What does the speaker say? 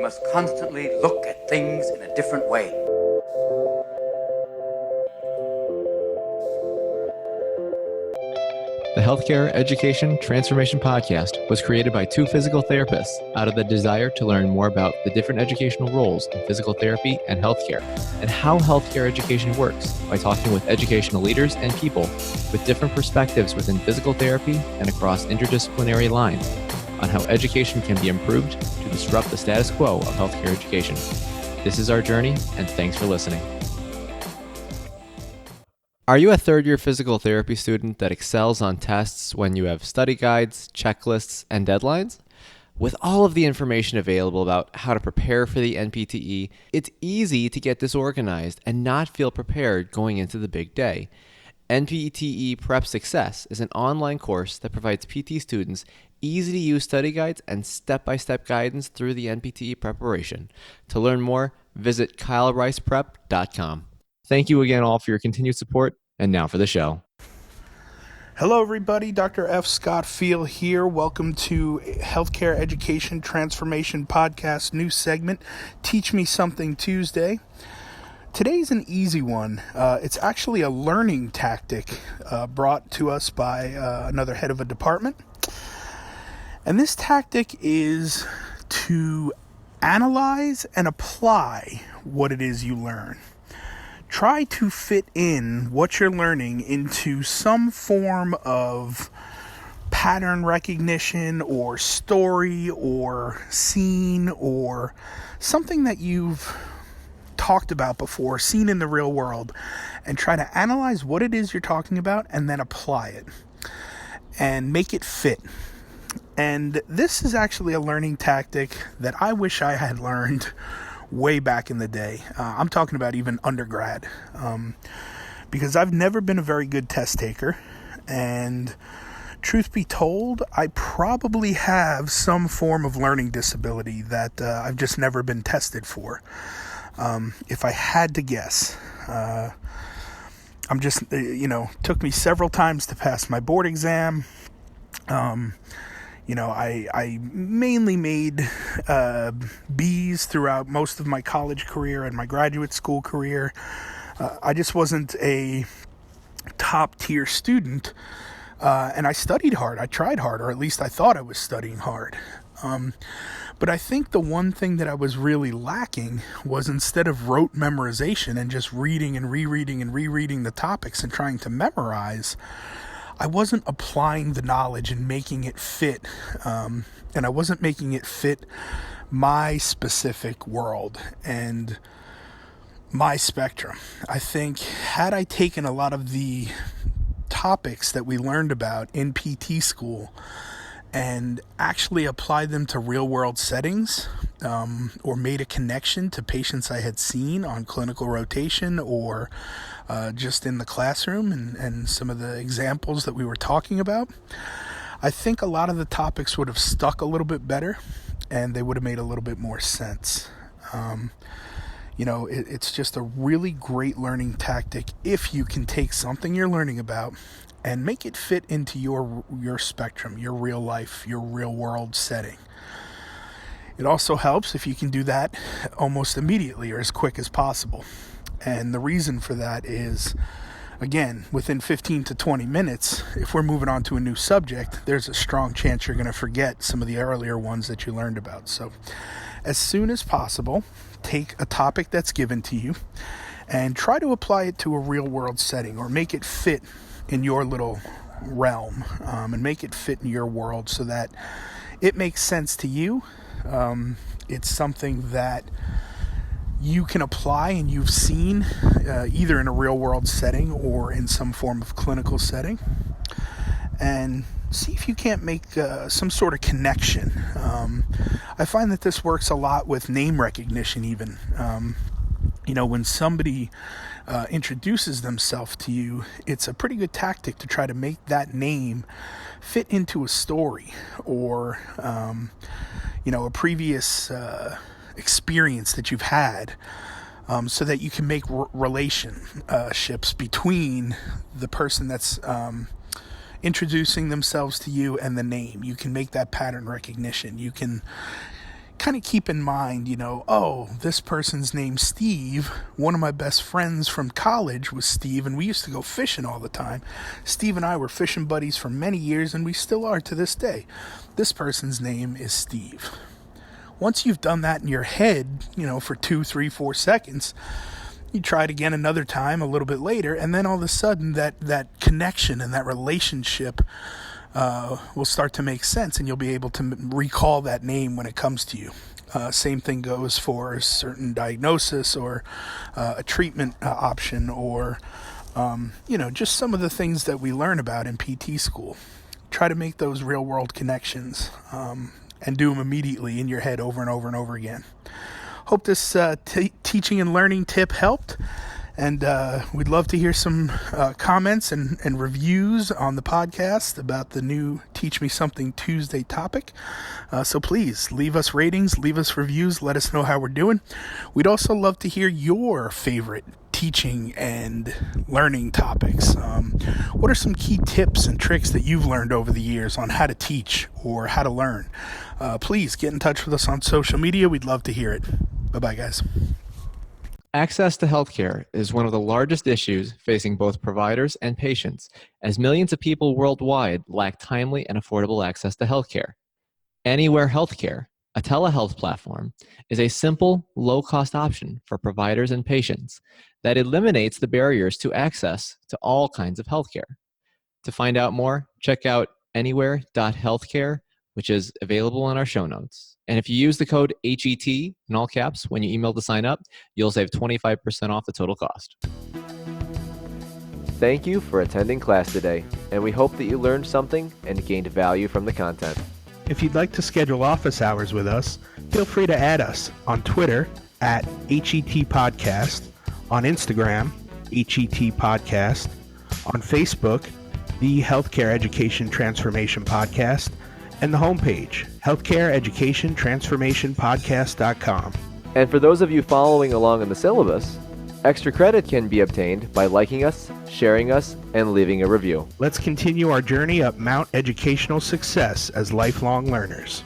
must constantly look at things in a different way. The Healthcare Education Transformation Podcast was created by two physical therapists out of the desire to learn more about the different educational roles in physical therapy and healthcare, and how healthcare education works by talking with educational leaders and people with different perspectives within physical therapy and across interdisciplinary lines on how education can be improved to disrupt the status quo of healthcare education. This is our journey, and thanks for listening. Are you a third-year physical therapy student that excels on tests when you have study guides, checklists, and deadlines? With all of the information available about how to prepare for the NPTE, it's easy to get disorganized and not feel prepared going into the big day. NPTE Prep Success is an online course that provides PT students easy-to-use study guides and step-by-step guidance through the NPTE preparation. To learn more, visit kylericeprep.com. Thank you again all for your continued support, and now for the show. Hello everybody, Dr. F. Scott Feil here. Welcome to Healthcare Education Transformation Podcast, new segment, Teach Me Something Tuesday. Today's an easy one. It's actually a learning tactic brought to us by another head of a department. And this tactic is to analyze and apply what it is you learn. Try to fit in what you're learning into some form of pattern recognition or story or scene or something that you've talked about before, seen in the real world, and try to analyze what it is you're talking about and then apply it and make it fit. And this is actually a learning tactic that I wish I had learned way back in the day. I'm talking about even undergrad, because I've never been a very good test taker, and truth be told, I probably have some form of learning disability that I've just never been tested for. If I had to guess, I'm just, took me several times to pass my board exam. I mainly made B's throughout most of my college career and my graduate school career. I just wasn't a top tier student, and I studied hard. I tried hard, or at least I thought I was studying hard. But I think the one thing that I was really lacking was, instead of rote memorization and just reading and rereading the topics and trying to memorize, I wasn't applying the knowledge and making it fit, and I wasn't making it fit my specific world and my spectrum. I think had I taken a lot of the topics that we learned about in PT school and actually applied them to real world settings, or made a connection to patients I had seen on clinical rotation or just in the classroom and some of the examples that we were talking about, I think a lot of the topics would have stuck a little bit better and they would have made a little bit more sense. It's just a really great learning tactic if you can take something you're learning about and make it fit into your spectrum, your real life, your real world setting. It also helps if you can do that almost immediately or as quick as possible. And the reason for that is, again, within 15 to 20 minutes, if we're moving on to a new subject, there's a strong chance you're going to forget some of the earlier ones that you learned about. So as soon as possible, take a topic that's given to you and try to apply it to a real world setting, or make it fit in your little realm, and make it fit in your world so that it makes sense to you. It's something that you can apply and you've seen either in a real world setting or in some form of clinical setting, and see if you can't make some sort of connection. I find that this works a lot with name recognition even. When somebody introduces themselves to you, it's a pretty good tactic to try to make that name fit into a story or, a previous experience that you've had, so that you can make relationships between the person that's introducing themselves to you and the name. You can make that pattern recognition. You can kind of keep in mind, oh, this person's named Steve. One of my best friends from college was Steve, and we used to go fishing all the time. Steve and I were fishing buddies for many years, and we still are to this day. This person's name is Steve. Once you've done that in your head, for 2, 3, 4 seconds, you try it again another time a little bit later, and then all of a sudden that connection and that relationship will start to make sense, and you'll be able to recall that name when it comes to you. Same thing goes for a certain diagnosis or a treatment option, or just some of the things that we learn about in PT school. Try to make those real world connections and do them immediately in your head over and over and over again. Hope this teaching and learning tip helped. And we'd love to hear some comments and reviews on the podcast about the new Teach Me Something Tuesday topic. So please leave us ratings, leave us reviews, let us know how we're doing. We'd also love to hear your favorite teaching and learning topics. What are some key tips and tricks that you've learned over the years on how to teach or how to learn? Please get in touch with us on social media. We'd love to hear it. Bye-bye, guys. Access to healthcare is one of the largest issues facing both providers and patients, as millions of people worldwide lack timely and affordable access to healthcare. Anywhere Healthcare, a telehealth platform, is a simple, low-cost option for providers and patients that eliminates the barriers to access to all kinds of healthcare. To find out more, check out anywhere.healthcare, which is available in our show notes. And if you use the code HET in all caps when you email to sign up, you'll save 25% off the total cost. Thank you for attending class today, and we hope that you learned something and gained value from the content. If you'd like to schedule office hours with us, feel free to add us on Twitter at HET Podcast, on Instagram, HET Podcast, on Facebook, the Healthcare Education Transformation Podcast, and the homepage, healthcareeducationtransformationpodcast.com. And for those of you following along in the syllabus, extra credit can be obtained by liking us, sharing us, and leaving a review. Let's continue our journey up Mount Educational Success as lifelong learners.